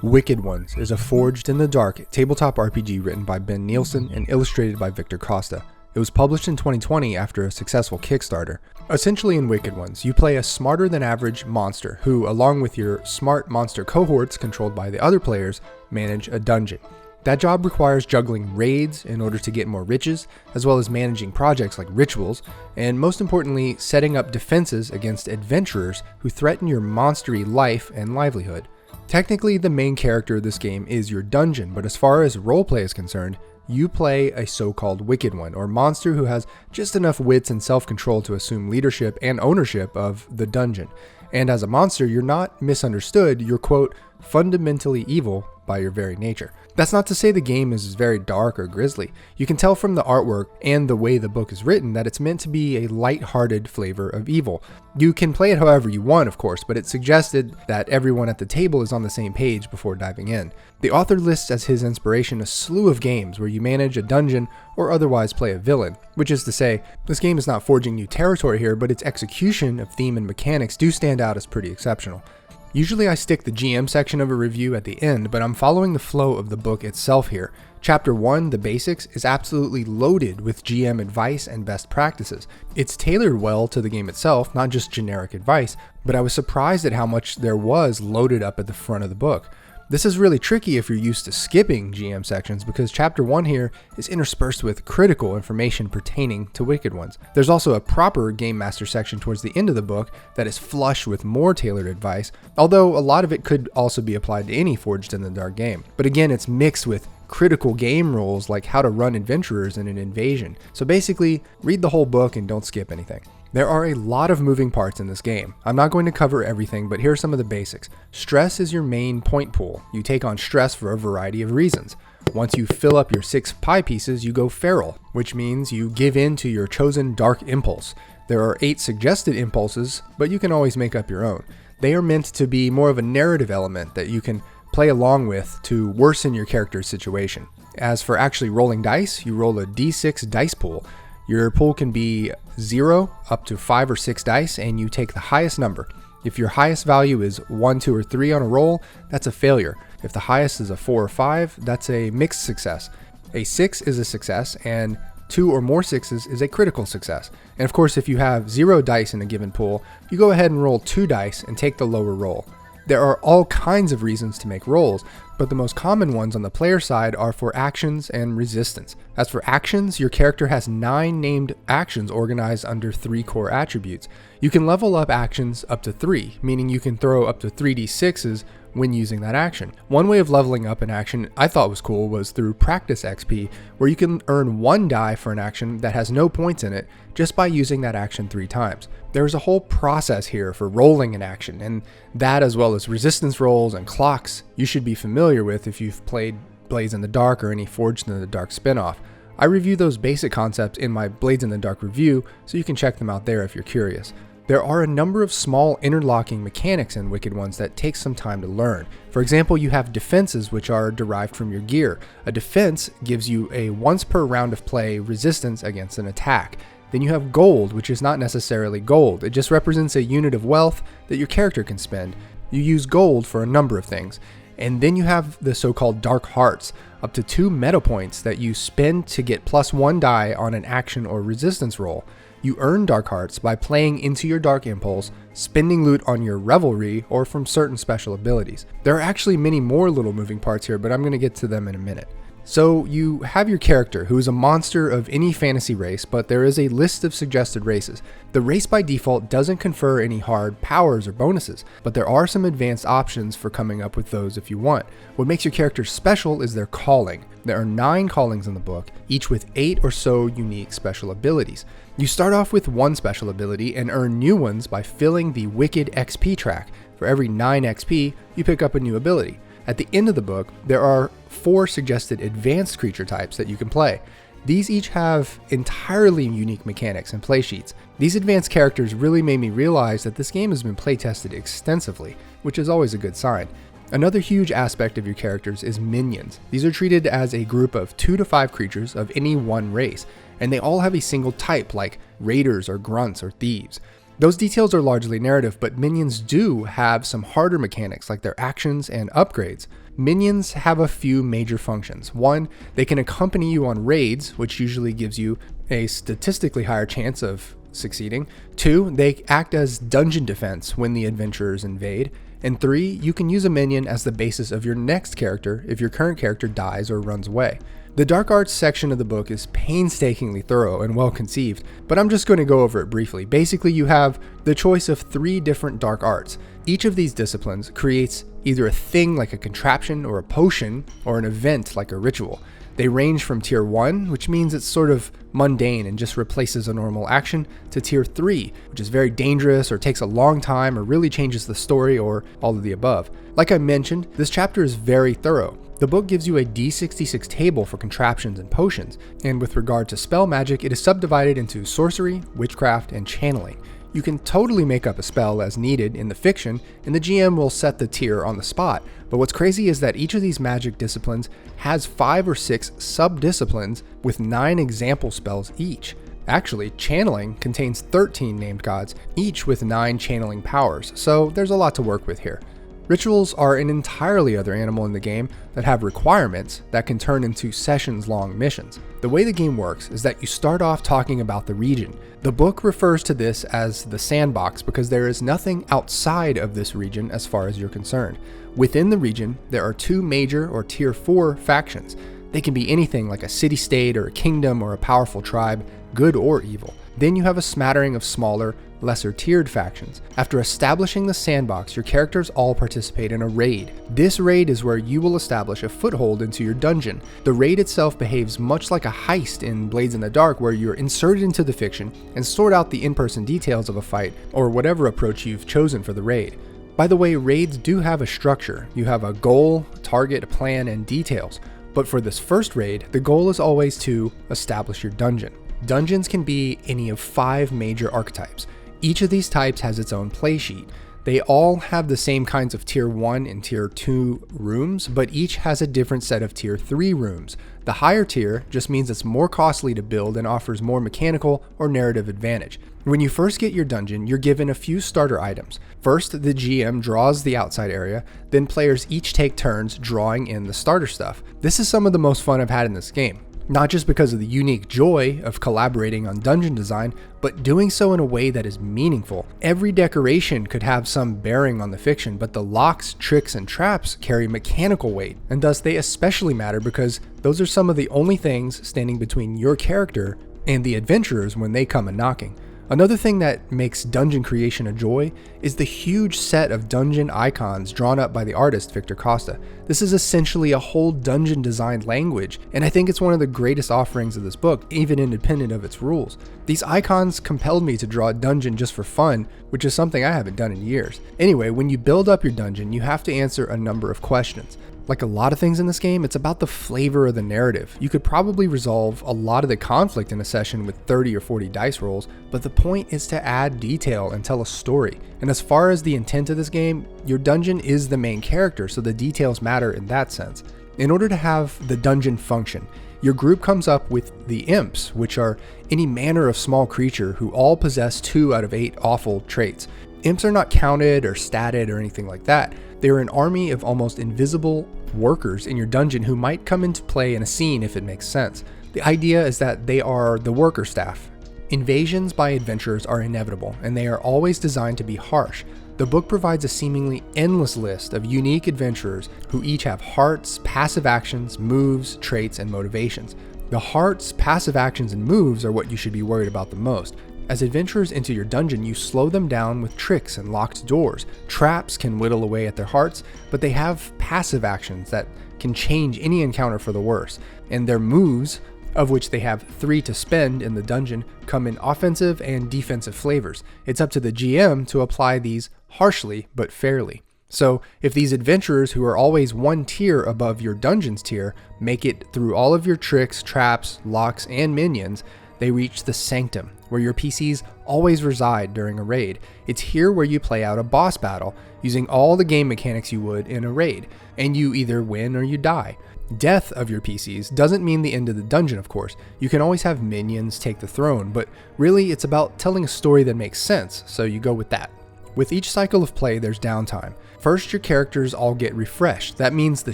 Wicked Ones is a Forged in the Dark tabletop RPG written by Ben Nielsen and illustrated by Victor Costa. It was published in 2020 after a successful Kickstarter. Essentially in Wicked Ones, you play a smarter than average monster who, along with your smart monster cohorts controlled by the other players, manage a dungeon. That job requires juggling raids in order to get more riches, as well as managing projects like rituals, and most importantly, setting up defenses against adventurers who threaten your monstery life and livelihood. Technically, the main character of this game is your dungeon, but as far as roleplay is concerned, you play a so-called Wicked One, or monster who has just enough wits and self-control to assume leadership and ownership of the dungeon. And as a monster, you're not misunderstood, you're, quote, fundamentally evil by your very nature. That's not to say the game is very dark or grisly. You can tell from the artwork and the way the book is written that it's meant to be a lighthearted flavor of evil. You can play it however you want, of course, but it's suggested that everyone at the table is on the same page before diving in. The author lists as his inspiration a slew of games where you manage a dungeon or otherwise play a villain, which is to say, this game is not forging new territory here, but its execution of theme and mechanics do stand out as pretty exceptional. Usually I stick the GM section of a review at the end, but I'm following the flow of the book itself here. Chapter 1, The Basics, is absolutely loaded with GM advice and best practices. It's tailored well to the game itself, not just generic advice, but I was surprised at how much there was loaded up at the front of the book. This is really tricky if you're used to skipping GM sections because Chapter 1 here is interspersed with critical information pertaining to Wicked Ones. There's also a proper Game Master section towards the end of the book that is flush with more tailored advice, although a lot of it could also be applied to any Forged in the Dark game. But again, it's mixed with critical game rules like how to run adventurers in an invasion. So basically, read the whole book and don't skip anything. There are a lot of moving parts in this game. I'm not going to cover everything, but here are some of the basics. Stress is your main point pool. You take on stress for a variety of reasons. Once you fill up your 6 pie pieces, you go feral, which means you give in to your chosen dark impulse. There are 8 suggested impulses, but you can always make up your own. They are meant to be more of a narrative element that you can play along with to worsen your character's situation. As for actually rolling dice, you roll a d6 dice pool. Your pool can be 0 up to 5 or 6 dice, and you take the highest number. If your highest value is 1, 2, or 3 on a roll, that's a failure. If the highest is a 4 or 5, that's a mixed success. A 6 is a success, and 2 or more 6s is a critical success. And of course, if you have 0 dice in a given pool, you go ahead and roll 2 dice and take the lower roll. There are all kinds of reasons to make rolls, but the most common ones on the player side are for actions and resistance. As for actions, your character has 9 named actions organized under 3 core attributes. You can level up actions up to 3, meaning you can throw up to 3d6s when using that action. One way of leveling up an action I thought was cool was through practice XP, where you can earn 1 die for an action that has no points in it just by using that action 3 times. There's a whole process here for rolling an action, and that as well as resistance rolls and clocks you should be familiar with if you've played Blades in the Dark or any Forged in the Dark spinoff. I review those basic concepts in my Blades in the Dark review, so you can check them out there if you're curious. There are a number of small interlocking mechanics in Wicked Ones that take some time to learn. For example, you have defenses which are derived from your gear. A defense gives you a once per round of play resistance against an attack. Then you have gold, which is not necessarily gold. It just represents a unit of wealth that your character can spend. You use gold for a number of things. And then you have the so-called dark hearts, up to 2 meta points that you spend to get +1 die on an action or resistance roll. You earn dark hearts by playing into your dark impulse, spending loot on your revelry, or from certain special abilities. There are actually many more little moving parts here, but I'm going to get to them in a minute. So you have your character, who is a monster of any fantasy race, but there is a list of suggested races. The race by default doesn't confer any hard powers or bonuses, but there are some advanced options for coming up with those if you want. What makes your character special is their calling. There are 9 callings in the book, each with 8 or so unique special abilities. You start off with 1 special ability and earn new ones by filling the Wicked XP track. For every 9 XP, you pick up a new ability. At the end of the book, there are 4 suggested advanced creature types that you can play. These each have entirely unique mechanics and play sheets. These advanced characters really made me realize that this game has been playtested extensively, which is always a good sign. Another huge aspect of your characters is minions. These are treated as a group of 2 to 5 creatures of any one race, and they all have a single type like raiders or grunts or thieves. Those details are largely narrative, but minions do have some harder mechanics like their actions and upgrades. Minions have a few major functions. One, they can accompany you on raids, which usually gives you a statistically higher chance of succeeding. Two, they act as dungeon defense when the adventurers invade. And three, you can use a minion as the basis of your next character if your current character dies or runs away. The dark arts section of the book is painstakingly thorough and well conceived, but I'm just going to go over it briefly. Basically, you have the choice of 3 different dark arts. Each of these disciplines creates either a thing like a contraption or a potion, or an event like a ritual. They range from tier 1, which means it's sort of mundane and just replaces a normal action, to tier 3, which is very dangerous or takes a long time or really changes the story, or all of the above. Like I mentioned, this chapter is very thorough. The book gives you a D66 table for contraptions and potions, and with regard to spell magic, it is subdivided into sorcery, witchcraft, and channeling. You can totally make up a spell as needed in the fiction, and the GM will set the tier on the spot. But what's crazy is that each of these magic disciplines has 5 or 6 sub-disciplines with 9 example spells each. Actually, channeling contains 13 named gods, each with 9 channeling powers, so there's a lot to work with here. Rituals are an entirely other animal in the game that have requirements that can turn into sessions-long missions. The way the game works is that you start off talking about the region. The book refers to this as the sandbox because there is nothing outside of this region as far as you're concerned. Within the region, there are 2 major or tier 4 factions. They can be anything like a city-state or a kingdom or a powerful tribe, good or evil. Then you have a smattering of smaller, lesser tiered factions. After establishing the sandbox, your characters all participate in a raid. This raid is where you will establish a foothold into your dungeon. The raid itself behaves much like a heist in Blades in the Dark, where you're inserted into the fiction and sort out the in-person details of a fight or whatever approach you've chosen for the raid. By the way, raids do have a structure. You have a goal, target, plan, and details. But for this first raid, the goal is always to establish your dungeon. Dungeons can be any of 5 major archetypes. Each of these types has its own play sheet. They all have the same kinds of tier 1 and tier 2 rooms, but each has a different set of tier 3 rooms. The higher tier just means it's more costly to build and offers more mechanical or narrative advantage. When you first get your dungeon, you're given a few starter items. First, the GM draws the outside area, then players each take turns drawing in the starter stuff. This is some of the most fun I've had in this game. Not just because of the unique joy of collaborating on dungeon design, but doing so in a way that is meaningful. Every decoration could have some bearing on the fiction, but the locks, tricks, and traps carry mechanical weight, and thus they especially matter because those are some of the only things standing between your character and the adventurers when they come a-knocking. Another thing that makes dungeon creation a joy is the huge set of dungeon icons drawn up by the artist Victor Costa. This is essentially a whole dungeon design language, and I think it's one of the greatest offerings of this book, even independent of its rules. These icons compelled me to draw a dungeon just for fun, which is something I haven't done in years. Anyway, when you build up your dungeon, you have to answer a number of questions. Like a lot of things in this game, it's about the flavor of the narrative. You could probably resolve a lot of the conflict in a session with 30 or 40 dice rolls, but the point is to add detail and tell a story. And as far as the intent of this game, your dungeon is the main character, so the details matter in that sense. In order to have the dungeon function, your group comes up with the imps, which are any manner of small creature who all possess 2 out of 8 awful traits. Imps are not counted or statted or anything like that. They are an army of almost invisible workers in your dungeon who might come into play in a scene if it makes sense. The idea is that they are the worker staff. Invasions by adventurers are inevitable, and they are always designed to be harsh. The book provides a seemingly endless list of unique adventurers who each have hearts, passive actions, moves, traits, and motivations. The hearts, passive actions, and moves are what you should be worried about the most. As adventurers enter your dungeon, you slow them down with tricks and locked doors. Traps can whittle away at their hearts, but they have passive actions that can change any encounter for the worse. And their moves, of which they have 3 to spend in the dungeon, come in offensive and defensive flavors. It's up to the GM to apply these harshly but fairly. So if these adventurers who are always 1 tier above your dungeon's tier make it through all of your tricks, traps, locks, and minions, they reach the sanctum, where your PCs always reside during a raid. It's here where you play out a boss battle, using all the game mechanics you would in a raid, and you either win or you die. Death of your PCs doesn't mean the end of the dungeon, of course. You can always have minions take the throne, but really it's about telling a story that makes sense, so you go with that. With each cycle of play, there's downtime. First, your characters all get refreshed. That means the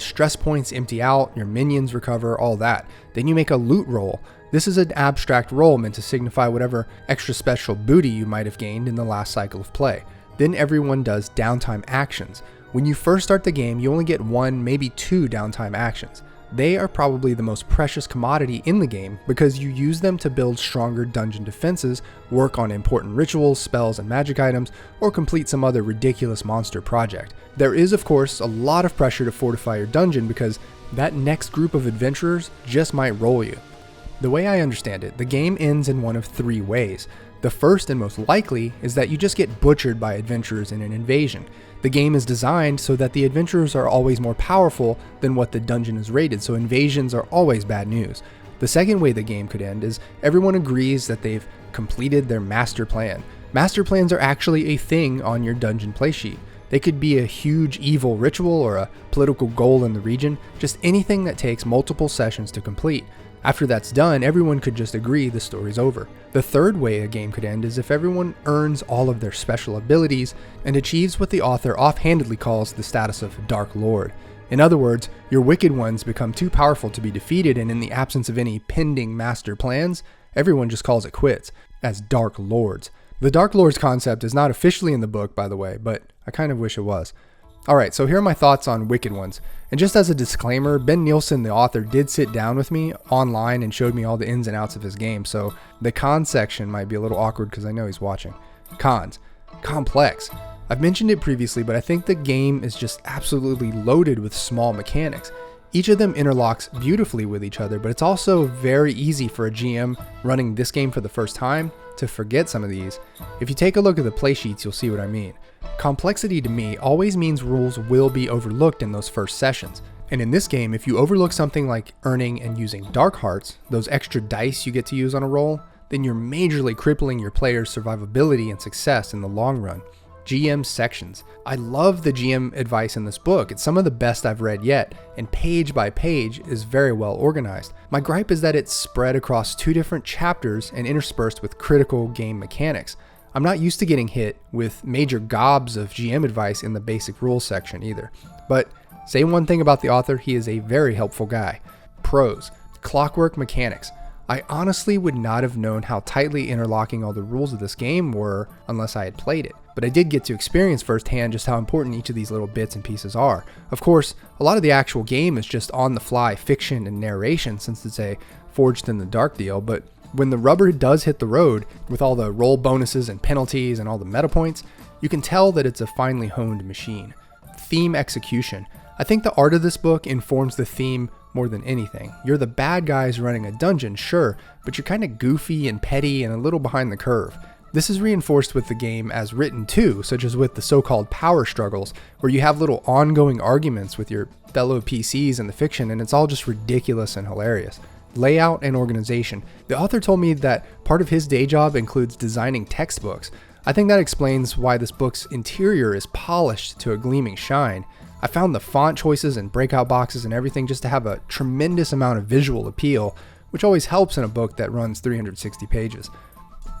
stress points empty out, your minions recover, all that. Then you make a loot roll. This is an abstract roll meant to signify whatever extra special booty you might have gained in the last cycle of play. Then everyone does downtime actions. When you first start the game, you only get 1, maybe 2 downtime actions. They are probably the most precious commodity in the game because you use them to build stronger dungeon defenses, work on important rituals, spells, and magic items, or complete some other ridiculous monster project. There is, of course, a lot of pressure to fortify your dungeon because that next group of adventurers just might roll you. The way I understand it, the game ends in one of 3 ways. The first and most likely is that you just get butchered by adventurers in an invasion. The game is designed so that the adventurers are always more powerful than what the dungeon is rated, so invasions are always bad news. The second way the game could end is everyone agrees that they've completed their master plan. Master plans are actually a thing on your dungeon playsheet. They could be a huge evil ritual or a political goal in the region, just anything that takes multiple sessions to complete. After that's done, everyone could just agree the story's over. The third way a game could end is if everyone earns all of their special abilities and achieves what the author offhandedly calls the status of Dark Lord. In other words, your wicked ones become too powerful to be defeated, and in the absence of any pending master plans, everyone just calls it quits as Dark Lords. The Dark Lords concept is not officially in the book, by the way, but I kind of wish it was. Alright, so here are my thoughts on Wicked Ones. And just as a disclaimer, Ben Nielsen, the author, did sit down with me online and showed me all the ins and outs of his game, so the cons section might be a little awkward because I know he's watching. Cons. Complex. I've mentioned it previously, but I think the game is just absolutely loaded with small mechanics. Each of them interlocks beautifully with each other, but it's also very easy for a GM running this game for the first time to forget some of these. If you take a look at the playsheets, you'll see what I mean. Complexity to me always means rules will be overlooked in those first sessions. And in this game, if you overlook something like earning and using dark hearts, those extra dice you get to use on a roll, then you're majorly crippling your player's survivability and success in the long run. GM sections. I love the GM advice in this book. It's some of the best I've read yet, and page by page is very well organized. My gripe is that it's spread across 2 different chapters and interspersed with critical game mechanics. I'm not used to getting hit with major gobs of GM advice in the basic rules section either. But say one thing about the author, he is a very helpful guy. Pros. Clockwork mechanics. I honestly would not have known how tightly interlocking all the rules of this game were unless I had played it. But I did get to experience firsthand just how important each of these little bits and pieces are. Of course, a lot of the actual game is just on-the-fly fiction and narration since it's a Forged in the Dark deal, but when the rubber does hit the road, with all the roll bonuses and penalties and all the meta points, you can tell that it's a finely honed machine. Theme execution. I think the art of this book informs the theme more than anything. You're the bad guys running a dungeon, sure, but you're kind of goofy and petty and a little behind the curve. This is reinforced with the game as written too, such as with the so-called power struggles, where you have little ongoing arguments with your fellow PCs in the fiction, and it's all just ridiculous and hilarious. Layout and organization. The author told me that part of his day job includes designing textbooks. I think that explains why this book's interior is polished to a gleaming shine. I found the font choices and breakout boxes and everything just to have a tremendous amount of visual appeal, which always helps in a book that runs 360 pages.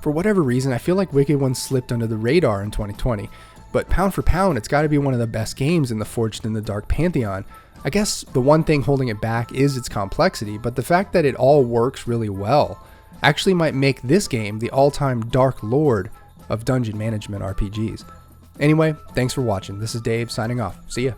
For whatever reason, I feel like Wicked Ones slipped under the radar in 2020, but pound for pound, it's got to be one of the best games in the Forged in the Dark pantheon. I guess the one thing holding it back is its complexity, but the fact that it all works really well actually might make this game the all-time Dark Lord of dungeon management RPGs. Anyway, thanks for watching. This is Dave signing off. See ya.